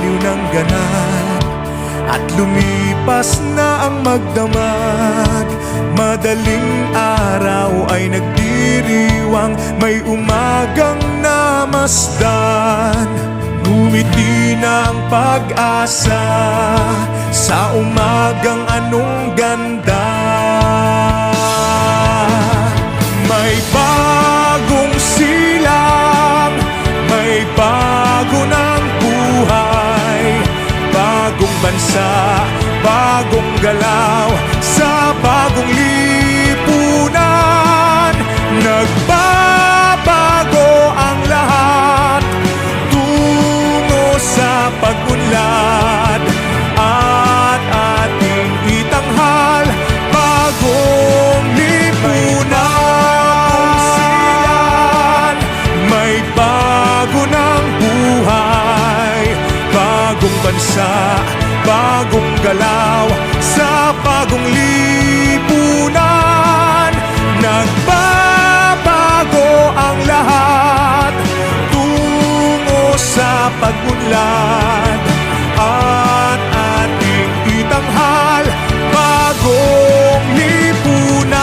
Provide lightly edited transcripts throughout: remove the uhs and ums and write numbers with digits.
nagmaliw ng ganap at lumipas na ang magdamag. Madaling araw ay nagdiriwang, may umagang namasdan. Ngumiti na ang pag-asa sa umagang anong ganda. May bagong silang, may bago ng buhay, bagong bansa, bagong galaw, sa bagong lipunan. Nagbabago ang lahat tungo sa pag-unlad, at ating itanghal bagong lipunan. May bago ng buhay, bagong bansa, bagong galaw, sa bagong lipunan. Nagbabago ang lahat tungo sa pag-unlad, at ating itanghal bagong lipunan.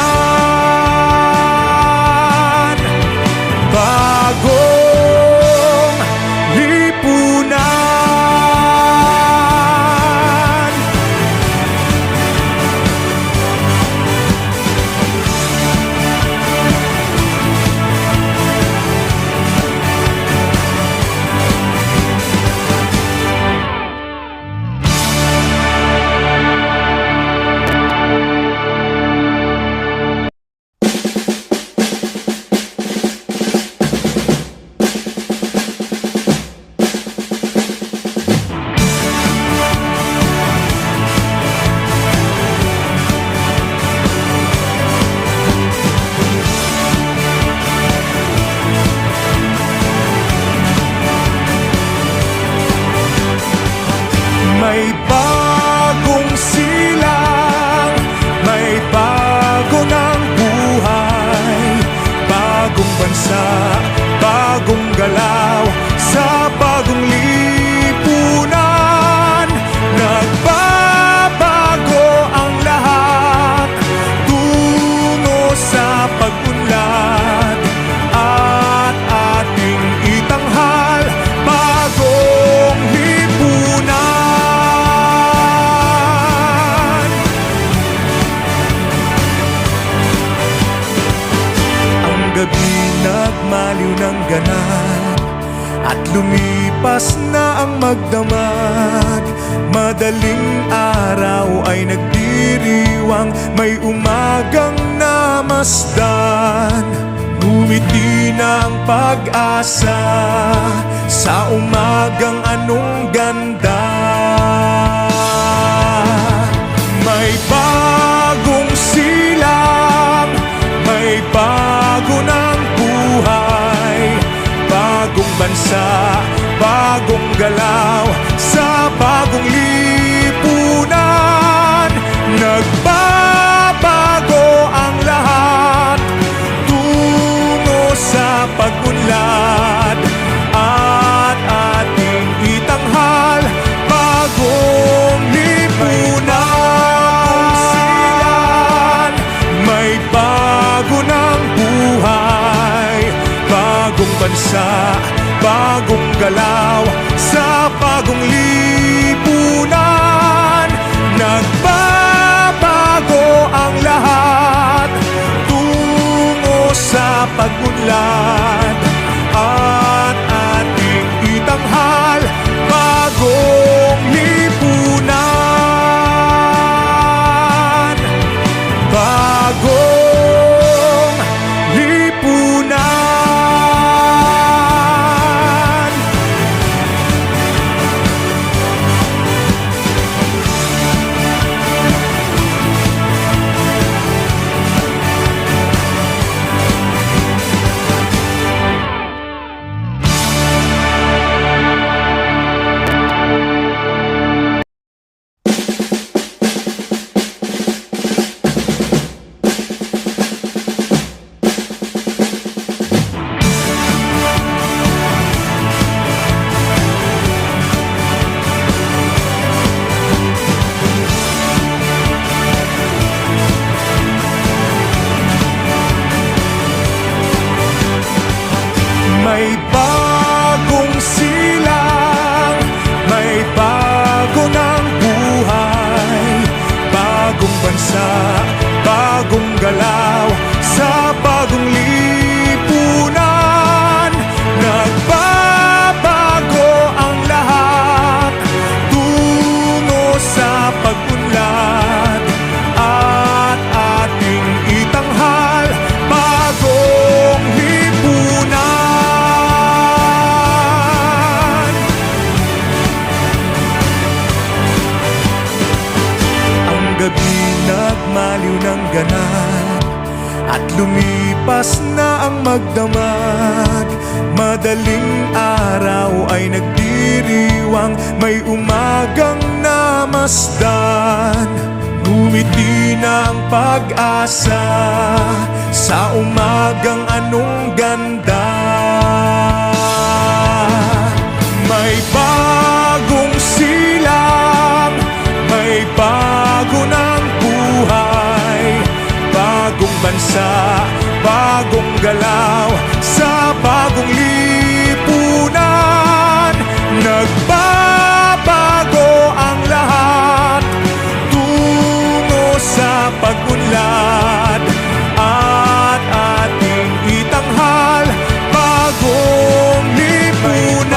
Bagong lipunan. May bagong silang, may bago ng buhay, bagong bansa, bagong galaw, sa bagong lipunan. Nagbabago ang lahat tungo sa pag-unlad, at ating itanghal bagong lipunan. Gabi nagmaliw ng ganap at lumipas na ang magdamag. Madaling araw ay nagdiriwang, may umagang namasdan. Ngumiti na ang pag-asa sa umagang anong ganda. May bagong silang, may bago ng buhay, bagong bansa, bagong galaw, sa bagong lipunan. Nagbabago ang lahat tungo sa pag-unlad, at ating itanghal bagong lipunan. May bago ng buhay, bagong bansa, bagong galaw, sa bagong lipunan. Nagbabago ang lahat tungo sa pag-unlad, at ating itanghal bagong lipunan. Bagong lipunan. May bagong silang, may bago ng buhay, bagong bansa, bagong galaw, sa bagong lipunan. Nagbabago ang lahat, tungo sa pag-unlad, at ating itanghal bagong lipunan. Ang gabi nagmaliw ng ganap, at lumipas na ang magdamag. Madaling araw ay nagdiriwang, may umagang namasdan. Ngumiti na ang pag-asa sa umagang anong ganda. May bagong silang, may bago ng buhay, bagong bansa, bagong galaw, sa bagong lipunan. Nagbabago ang lahat, tungo sa pag-unlad, at ating itanghal bagong lipunan.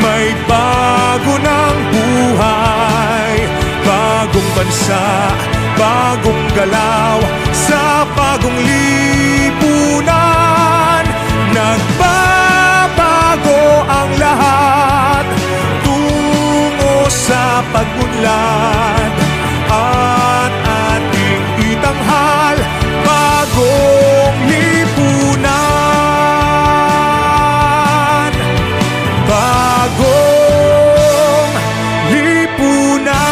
May bago ng buhay, bagong bansa, bagong galaw, sa bagong lipunan. Nagbabago ang lahat, tungo sa pag-unlad, at ating itanghal bagong lipunan. Bagong lipunan.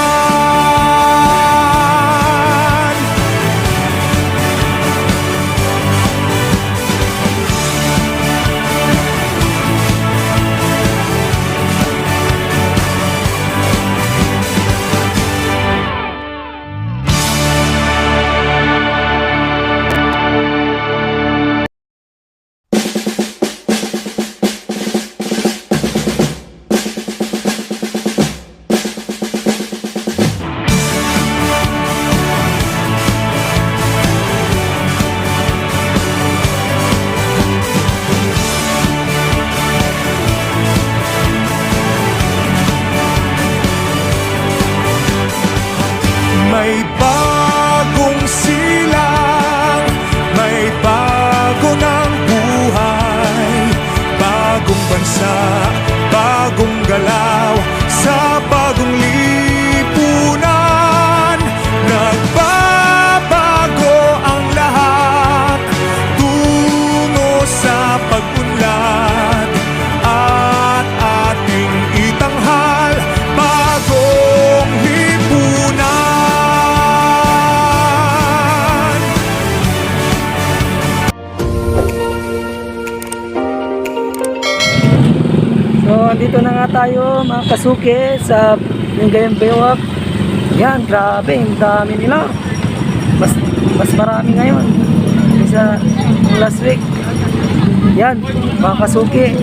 May bagong silang, may bago ng buhay, bagong bansa, bagong galaw, sa bagong lipunan. Nagbabago ang lahat, tungo sa pag-unlad, at ating itanghal bagong lipunan. So, andito na nga tayo mga kasuke sa Lingayen Bewak. Yan, grabe, ang dami nila. Mas marami ngayon kaysa last week. Yan, mga kasuke,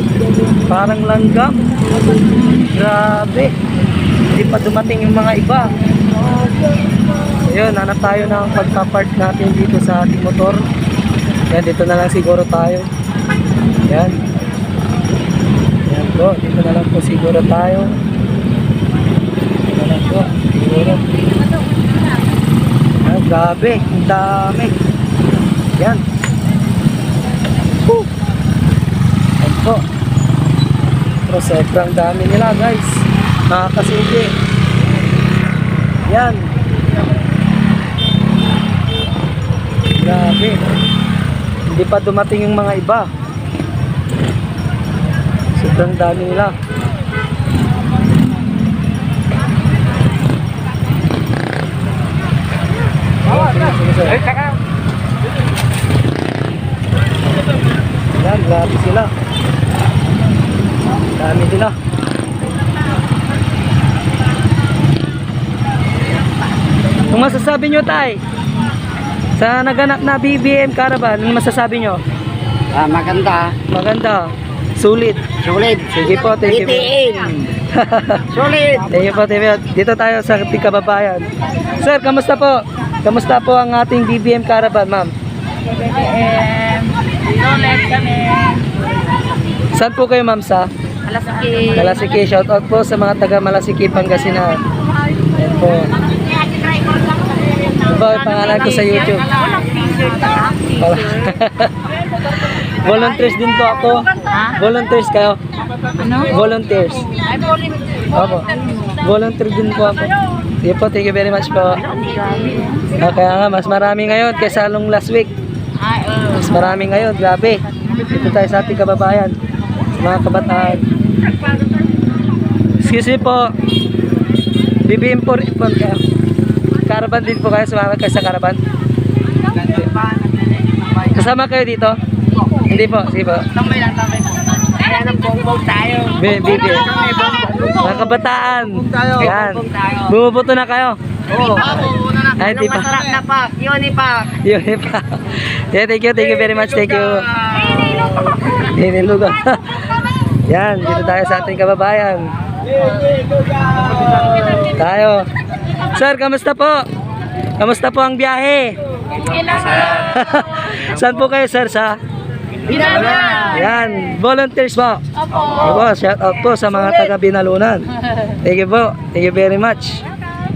parang langgam. Grabe, hindi pa dumating yung mga iba. Ayun, hanap tayo ng pagpapark natin dito sa ating motor. Yan, dito na lang siguro tayo. Yan. Yan po, dito na lang po siguro tayo. Dito na lang po, siguro. Yan, grabe, ang dami. Yan. Woo! Yan po. Pero sobrang dami nila guys. Mga kasuke. Yan. Grabe. Hindi pa dumating yung mga iba. Sobrang dami nila. Yan, grabe sila. Dami nila. Kung masasabi nyo tay, sa naganap na BBM Caravan, ano masasabi nyo? Maganda. Maganda. Sulit. Sulit. Sige po, thank you. Itiin. Sulit. Thank you po, thank you. Dito tayo sa ating kababayan. Sir, kamusta po? Kamusta po ang ating BBM Caravan, ma'am? Sulit kami. Saan po kayo, ma'am, sa? Alasaki. Malasiki. Shout out po sa mga taga Malasiki, Pangasinan. Yan po. Ito yung pangalan ko sa YouTube. Volunteers din po ako. Volunteers kayo? Ano? Volunteers. Opo. Volunteer din po ako. Sige po, thank you very much po. Okay nga, mas marami ngayon kaysa nung last week. Mas marami ngayon, grabe. Dito tayo sa ating kababayan. Mga kabataan. Excuse me po. BBM po rin po kayo. Caravan din po kayo, sumama kayo sa caravan. Kasama kayo dito? Hindi po, sige po. Tambay lang. Ayan ang bongbong tayo. BBM. Mga kabataan. Yan. Bumuboto na kayo. Oo. Ay, di pa. Masarap na pa. Yun pa. Yun pa. Yeah, thank you very much. Thank you. Hinilugan. Yan, dito tayo sa ating kababayan. Tayo. Sir, kamusta po? Kamusta po ang biyahe? Saan po kayo, sir? Sa? Binalunan. Yan, volunteers po. Opo, shout out po sa mga taga Binalunan. Thank you po. Thank you very much.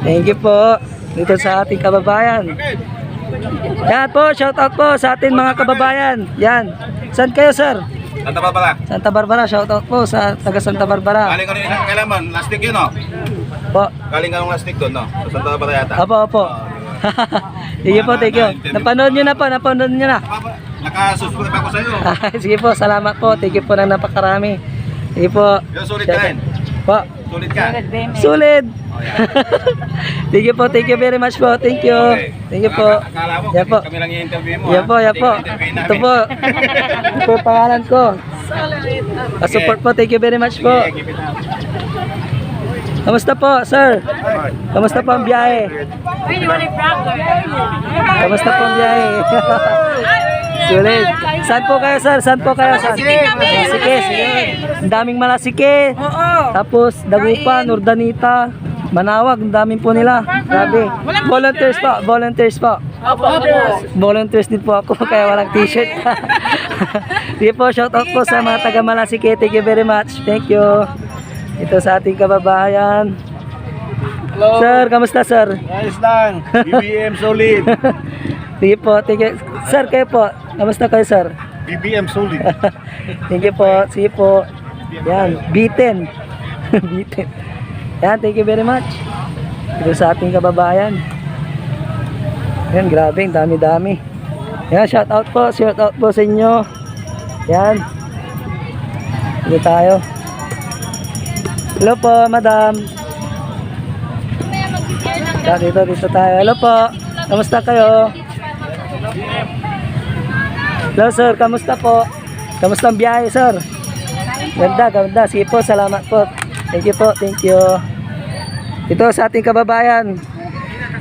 Thank you po. Dito sa ating kababayan. Yan po, shout out po sa ating mga kababayan. Yan. Saan kayo, sir? Santa Barbara. Santa Barbara, shout out po sa taga Santa Barbara. Galing ka rin isang kailaman, lastik yun, no? Po. Galing ka ng lastik doon, no? Sa Santa Barbara yata. Opo, opo. Sige po, thank you. Napanood nyo na po, napanood nyo na. Nakasusunod ako sa'yo. Sige po, salamat po. Thank you po ng napakarami. Sige po. Yung sulit ka rin. Po. Sulit ka. Sulit. Thank you po, thank you very much po. Thank you. Thank you po. Akala mo, Yan po. kami lang i-interview mo. Yan po, yan po. Ito po. Ito po yung pangalan ko. Support po, thank you very much po. Kamusta po, sir? Kamusta po ang biyahe? Kamusta po ang biyahe? Sulit. Saan po kayo, sir? Saan po kayo? Malasike. Ang daming malasike. Tapos, Dagupan, Urdanita, Manawag, ang daming po nila. Grabe. Volunteers po, volunteers po. Volunteers din po ako, kaya walang t-shirt. Sige po, shout out po sa mga taga Malasike. Thank you very much. Thank you. Ito sa ating kababayan. Hello. Sir, kamusta, sir? Ayos lang. BBM solid. Sige po, thank you. Sir, kayo po. Kamusta kayo, sir? BBM solid. Thank you po. Sige po. Yan, beaten. Beaten. Yan, thank you very much. Ito sa ating kababayan. Yan, grabe, ang dami-dami. Yan, shout out po sa inyo. Yan. Ito tayo. Hello po, madam. Yan, dito tayo. Hello po. Kamusta kayo? Hello sir, kamusta po? Kamusta ang biyahe, sir? Ganda, ganda. Sige po, salamat po. Thank you po, thank you. Ito sa ating kababayan.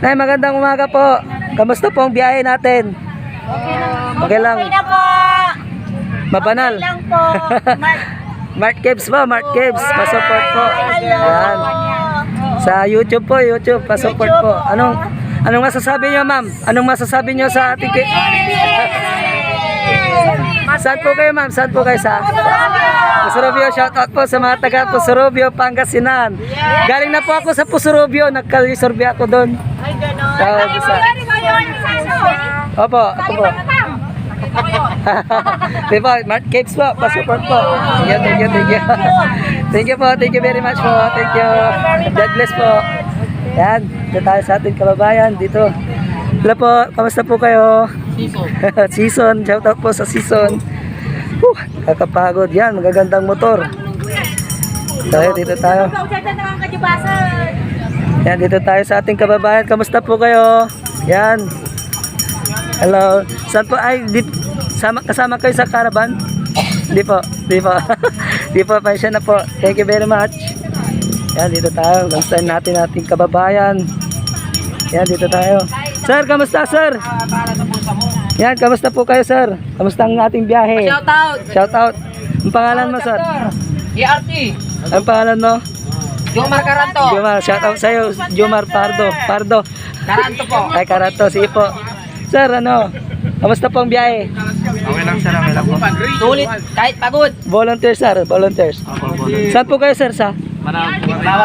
Nay, magandang umaga po. Kamusta po ang biyahe natin? Okay lang. Okay na po. Mabanal. Okay lang po. Mart Caves po, Mart Caves. Pa-support po. Hello. Yan. Sa YouTube po, YouTube. Pa-support po. Anong masasabi niyo, ma'am? Anong masasabi niyo sa ating Saan po kayo, ma'am? Saan po kayo sa? Pusurubio, shout out po sa mga taga Pusurubio, Pangasinan. Galing na po ako sa Pusurubio, nagkalisorbe ako doon. Ay, gano'n. Opo, ako po. Diba, Mart Caves po, pa-support po. Thank you. Thank you po, thank you very much po. Thank you. God bless po. Yan, dito tayo sa ating kababayan dito. Hello po, kamusta po kayo? Season, shout out po sa Season. Kakapagod yan, magagandang motor. Dito tayo. Yan, dito tayo sa ating kababayan. Kamusta po kayo? Yan. Hello. Saan po? Ay, kasama kayo sa caravan? Di po. Di po, pasya na po. Thank you very much. Yan, dito tayo. Gangstahin natin ating kababayan. Yan, dito tayo. Sir, kamusta, sir? Yan, kamusta po kayo, sir? Kamusta ang ating biyahe? Shout out! Shout out. Ang pangalan mo, sir? ERT! Ang pangalan mo? Jomar Caranto! Jomar, shout out sa'yo. Jomar Pardo. Caranto po! Ay, Karato, sige po. Sir, ano? Kamusta po ang biyahe? Okay lang sir, okay lang po. Sulit, kahit pagod! Volunteers, sir. Volunteers. Saan po kayo, sir? Sa?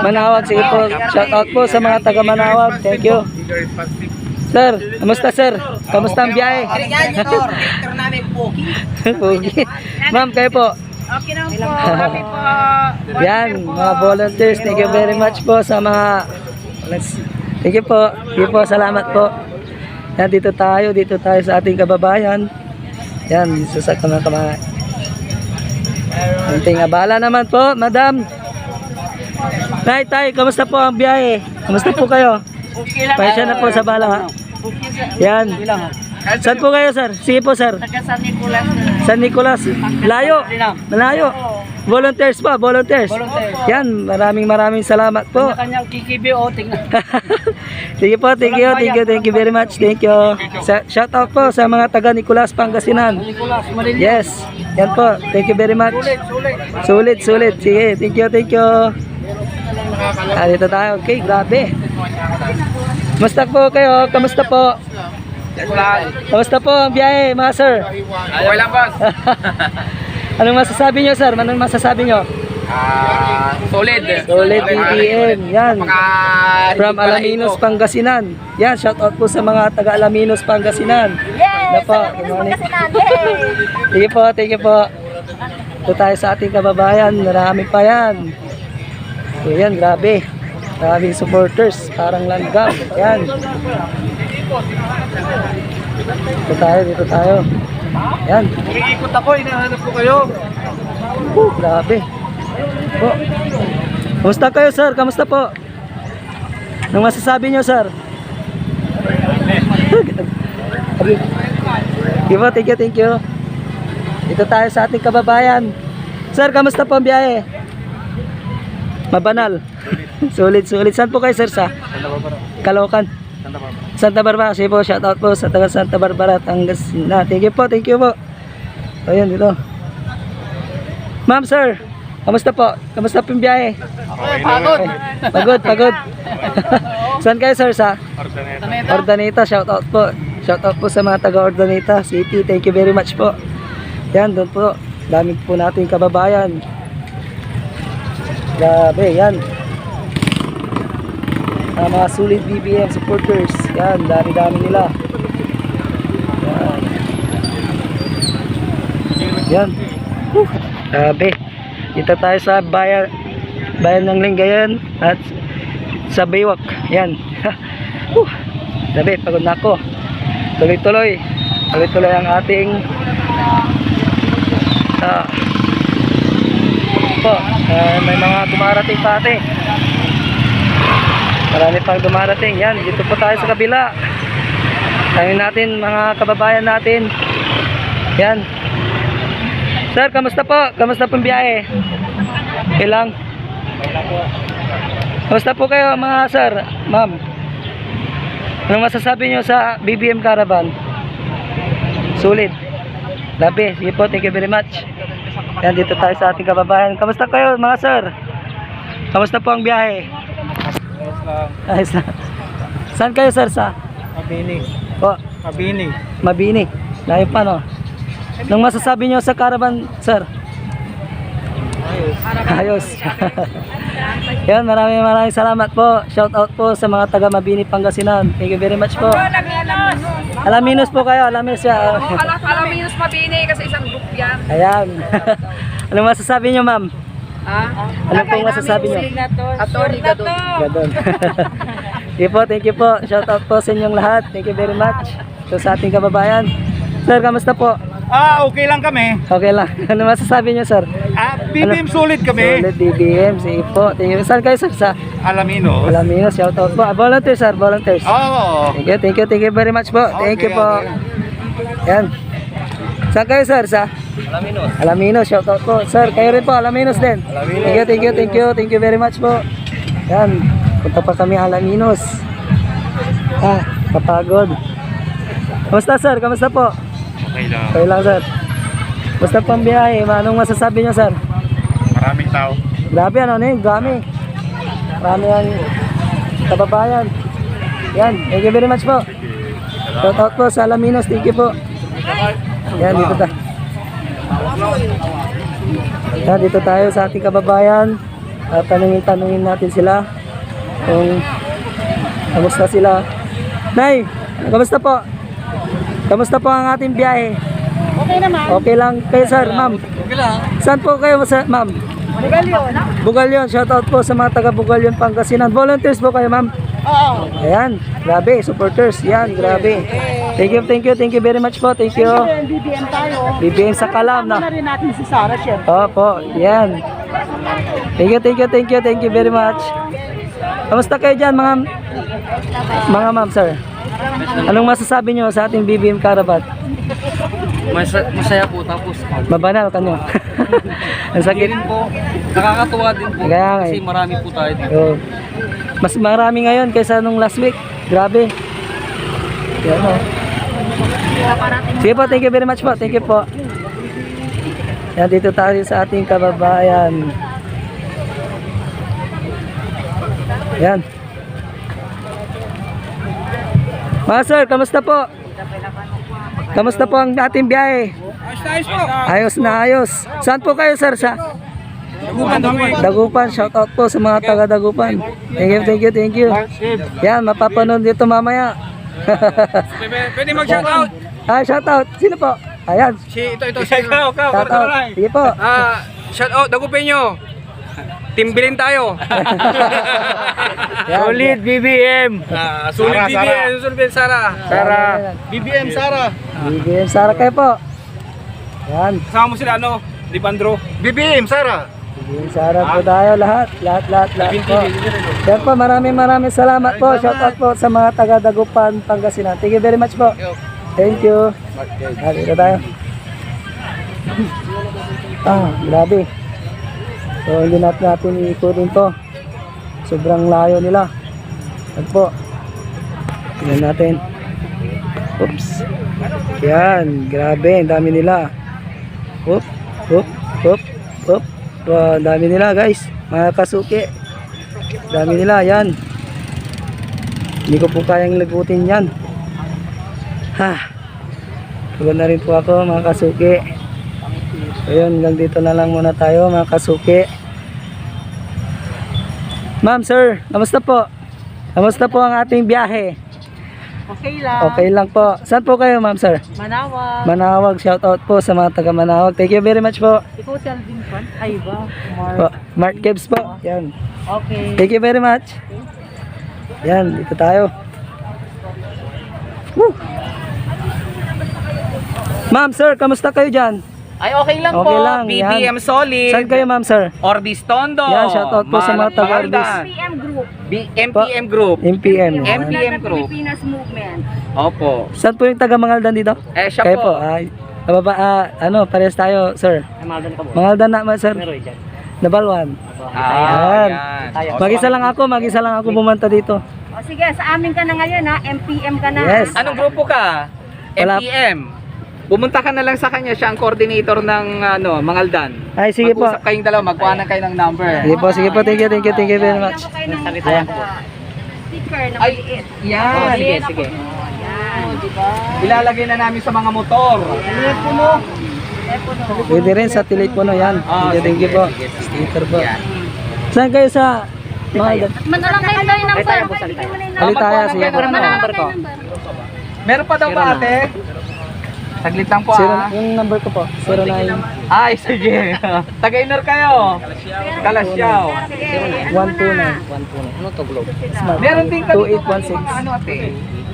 Manawag. Sige po. Shout out po sa mga taga Manawag. Thank you. Sir, kamusta, sir? Kamusta ang biyahe? Yan, Director namin, Pogi. Pogi. Ma'am, kayo po. Okay lang po, happy po. Yan, mga volunteers, thank you very much po sa mga thank you po, salamat po. Yan, dito tayo sa ating kababayan. Yan, sa mga konting abala naman po, madam. Tay, kamusta po ang biyahe? Kamusta po kayo? Okay lang. Pahisya na po sa bala, ha? Yan. Saan po kayo, sir? Sige po, sir. Taga San Nicolas. San Nicolas. Malayo. Volunteers pa, volunteers. Yan, maraming salamat po. Kanyang KKBO, tingnan. Sige po, thank you very much. Thank you. Shout out po sa mga taga Nicolas, Pangasinan. Yes. Yan po. Thank you very much. Sulit. Sige, thank you. Dito tayo. Okay, grabe. Kamusta po kayo? Kamusta po? Kamusta po ang biyahe, mga sir? Okay lang boss. Anong masasabi nyo, sir? Anong masasabi nyo? Solid. Solid BBM. Yan. From Alaminos, Pangasinan. Yan, shout out po sa mga taga Alaminos, Pangasinan. Yes! Po, thank you po. Ito tayo sa ating kababayan. Marami pa yan. So yan, grabe. Maraming supporters. Parang langgam. Yan. Dito tayo. Yan. Umiikot ako, hinahanap ko kayo. Grabe. Po. Kamusta kayo, sir? Kamusta po? Anong masasabi nyo, sir? Thank you. Dito tayo sa ating kababayan. Sir, kamusta po ang biyahe? Mabanal. Sulit. Saan po kayo, sir? Sa Caloocan. Santa Barbara. Sige po, shout out po sa taga Santa Barbara, Pangasinan. Thank you po. Ayan, dito. Ma'am, sir. Kamusta po? Kamusta po yung biyahe? Pagod. Saan kayo, sir? Sa Ordaneta. Shout out po sa mga taga Ordaneta City. Thank you very much po. Yan, doon po. Dami po nating kababayan. Grabe, yan. Mga sulit BBM supporters. Yan, dami nila. Yan. Grabe. Dito tayo sa bayan ng Lingayen at sa Baywak. Yan. Grabe, pagod na ako. Tuloy-tuloy ang ating may mga dumarating pa ate. Marami pang dumarating. Yan, dito po tayo sa kabila. Tanungin natin mga kababayan natin. Yan. Sir, kamusta po? Kamusta pong biyahe? Okay lang. Kamusta po kayo mga sir? Ma'am, anong masasabi nyo sa BBM Caravan? Sulit. Labi. Sige po, thank you very much. Yan, dito tayo sa ating kababayan. Kamusta kayo mga sir? Kamusta po ang biyahe? Ayos lang. Saan kayo sir? Sa Mabini. po? Mabini. Layo pa no? Anong masasabi nyo sa caravan sir? Ayos. Yan, maraming salamat po. Shout out po sa mga taga Mabini, Pangasinan. Thank you very much po. Alaminos po kayo. Alaminos siya. Alaminos Mabini kasi isang group yan. Ayan. Anong masasabi nyo ma'am? Ano pong masasabi nyo? Attorney Gadon. Gadon. Thank you po. Shout out po sa inyong lahat. Thank you very much. So sa ating kababayan. Sir, kamusta po? Okay lang kami. Okay lang. Ano masasabi nyo sir? BBM solid kami. Solid BBM. Sige po. Thank you. Saan kayo sir? Sa Alaminos. Alaminos. Shout out po. Volunteers sir. Volunteers. Oo. Thank you very much po. Thank you po. Yan. Saan kayo sir? Sa Alaminos. Alaminos. Shout out po. Sir, kayo rin po. Alaminos din. Thank you very much po. Yan. Punta pa kami Alaminos. Kapagod. Kamusta sir? Kamusta po? Okay lang. Okay lang sir. Basta pang biyahe, anong masasabi nyo sir? Maraming tao. Grabe ano na yun, dami. Marami ang kababayan. Yan, thank you very much po. Shout out po sa Alaminos, thank you po. Yan, dito tayo. Yan, dito tayo sa ating kababayan. At tanungin natin sila kung kamusta sila. Nay, kamusta po? Kamusta po ang ating biyahe? Okay naman. Okay lang kayo sir, ma'am. Okay lang. Saan po kayo ma'am? Bugalyon. Bugalyon, shout out po sa mga taga Bugalyon, Pangasinan. Volunteers po kayo ma'am. Oo. Ayan, grabe, supporters. Yan, grabe. Thank you very much po. Thank you. BBM tayo. BBM sa Kalam na. rin natin si Sarah, chef. Opo, yan. Thank you very much. Kamusta kayo dyan mga ma'am sir? Anong masasabi nyo sa ating BBM Caravan? Masaya po, tapos Mabanal kanyo. Ang sakit. din po, nakakatuwa din po Kaya nga kasi eh. marami po tayo dito. Oh. Mas marami ngayon kaysa nung last week. Grabe. Yan o. Sige po, thank you very much po. Thank you po. Yan, dito tayo sa ating kababayan. Yan. Mga sir, kamusta po? Kamusta po ang ating biyahe? Ayos na ayos. Saan po kayo sir? Sa Dagupan, shout out po sa mga taga Dagupan. Thank you. Yan, mapapanood dito mamaya. Pwede mag-shout out. Ay, shout out. Sino po? Ayan. Ito. Ikaw. Shout out. Sige po. Shout out. Dagupin nyo. Timbilin tayo. Yan. Solid BBM. Solid BBM. Solid Sara. Yan. BBM Sara. BBM Sara kayo po. Yan. Kasama mo sila Lipandro. BBM Sara. BBM Sara po tayo lahat po. Yan po, maraming salamat po. Shout out po sa mga taga Dagupan, Pangasinan. Thank you very much po. Thank you. Dito tayo. Grabe. So hindi natin iikutin to. Sobrang layo nila. Yan po. Tingnan natin. Oops. Yan, grabe, ang dami nila. Oop. Wow, ang dami nila guys. Mga kasuki. Dami nila, yan. Hindi ko po kayang lagutin yan. Pagod na rin po ako mga kasuki. So yun, hanggang dito na lang muna tayo mga kasuki. Ma'am, sir, kamusta po? Kamusta po ang ating biyahe? Okay lang. Okay lang po. Saan po kayo ma'am, sir? Manawag. Manawag, shout out po sa mga taga Manawag. Thank you very much po. Ikaw Selvin Fan? Ay ba? Mark Gibbs po. Yan. Okay. Thank you very much. Yan, dito tayo. Woo! Ma'am, sir, kamusta kayo dyan? Ay, okay lang Okay po. lang, BBM yan. Solid. Saan kayo ma'am, sir? Orbis Tondo. Yan, shoutout po sa mga taga-Orbis. PM Group. MPM Group. MPM. MPM Group. Pilipinas Movement. Opo. Saan po yung taga Mangaldan dito? Siya Kayo po. po. Ay, parehas tayo, sir. Mangaldan na, sir. Nabalwan. Ayan. Ayan. Mag-isa lang ako pumunta dito. O sige, sa amin ka na ngayon ha. MPM ka na. Yes. Anong grupo ka? Wala. MPM. Pumunta ka na lang sa kanya, siya ang coordinator ng Mangaldan. Ay, sige po. Mag-usap kayong dalawa, magkuha na kayo ng number. Sige po, thank you very much. Kayo ng Ayan. sticker na Ay, maliit. yan. Sige. Yan. Diba? Ilalagay na namin sa mga motor. Telepono. Pwede rin sa telepono yan. Thank you po. Sticker po. Yan. Saan kayo sa Mangaldan? Manalang kayo tayo ng bar. Alitaya, sige po. Number ko. Meron pa daw ba ate? Saglit lang po Yung number ko po, 09. Ay, sige. Tagainer kayo. Kalasyaw. 129. Ano to, Globe? Smart. Meron din kami 2816. ano ate?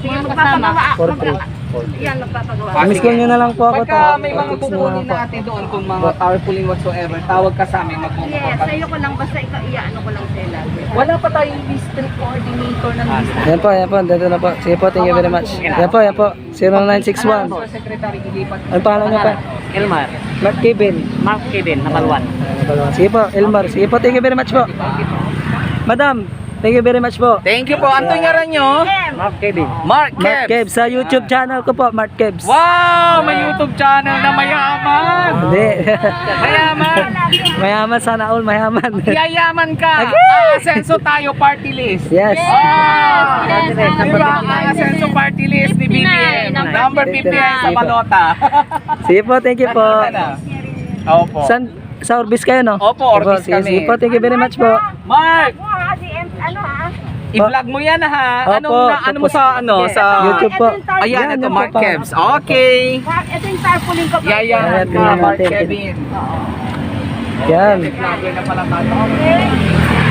Sige, magpapagawa. 43. Yan, magpapagawa. Miss call nyo na lang po ako. Pagka may mga Text nyo na kukunin lang po. natin doon kung mga carpooling whatsoever, tawag ka sa amin, Yes, magpupunta. sa'yo ko lang. Basta ikaw, iyaano ko lang sila. Wala pa tayong district coordinator ng district. Yan po, dito na po. Sige po, thank you very much. Yan po. 0961. Secretary, ilipat. Ano pangalan niyo pa? Elmar, Mark Kevin. Mark Kevin, Nabalwan. Sige po, Elmar. Sige po, thank you very much po. Madam, Thank you very much po. Thank you po. Antoy nga rin nyo? Mark Mark Kebs. Kebs. Sa YouTube channel ko po, Mark Kebs. Wow! May YouTube channel na mayaman. Hindi. Mayaman. Mayaman, sana all mayaman. Yayaman ka. Asenso tayo party list. Yes. Diba? Asenso party list ni BBM. Number 59 sa balota. Sige po, thank you po. Opo. Sa Orbis kayo, no? Opo, Orbis sige, kami. sige po, thank you very much po. Mark! Ano ha? I-vlog mo yan ha. Opo, Ano mo sa YouTube po. Ayan, ito Yan Mark po, pa. Kebs. Okay. Ito yung tarpaulin ko. Yayaman Ayan, ka, tingnan Mark natin. Kevin. Yan. Vlogger na pala tayo.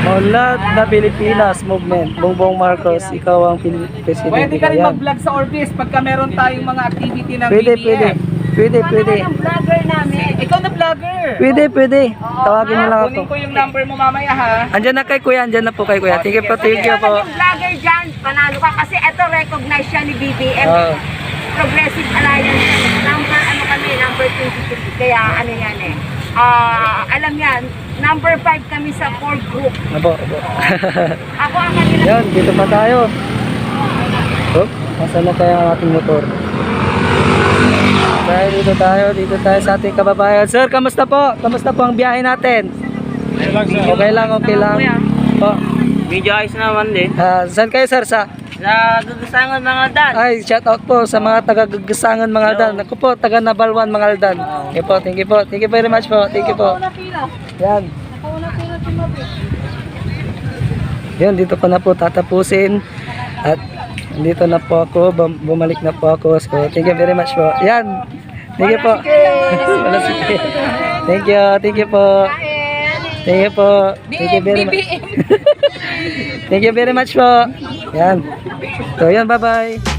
Maunlad na Pilipinas Movement. Bongbong Marcos, ikaw ang presidente. Pwede ka rin Yan. mag-vlog sa Orbis pagka meron tayong mga activity ng Pwede, BBM. pwede. Yung vlogger namin. Ikaw na vlogger. Pwede. Tawagin mo lang ako. Kunin ko yung number mo mamaya ha. Andyan na kay Kuya, andyan na po kay Kuya. Thank you po, thank you po. Yung vlogger dyan, panalo ka kasi ito recognize siya ni BBM. Oh. Progressive Alliance. Number 23. Kaya ano yan eh. Alam yan, number 5 kami sa 4 group. Abo. Ako ang kanila. Yan, dito pa tayo. Oh, nasa na kaya ang ating motor? Dito tayo sa ating kababayan. Sir, kamusta po? Kamusta po ang biyahe natin? Okay lang. Po. Medyo ayos naman din. Saan kayo, sir? Sa Gagasangan mga dad. Ay, shout out po sa mga taga-Gagasangan mga Aldan. Ako po, taga Nabalwan mga Aldan. Thank you po. Thank you very much po. Thank you po. Yan. Yan, dito ko na po tatapusin. At dito na po ako, bumalik na po ako. So, thank you very much po. Yan. Thank you po. Thank you po. Thank you po. Thank you very much. Thank you very much po. Yan. So, yan, bye-bye.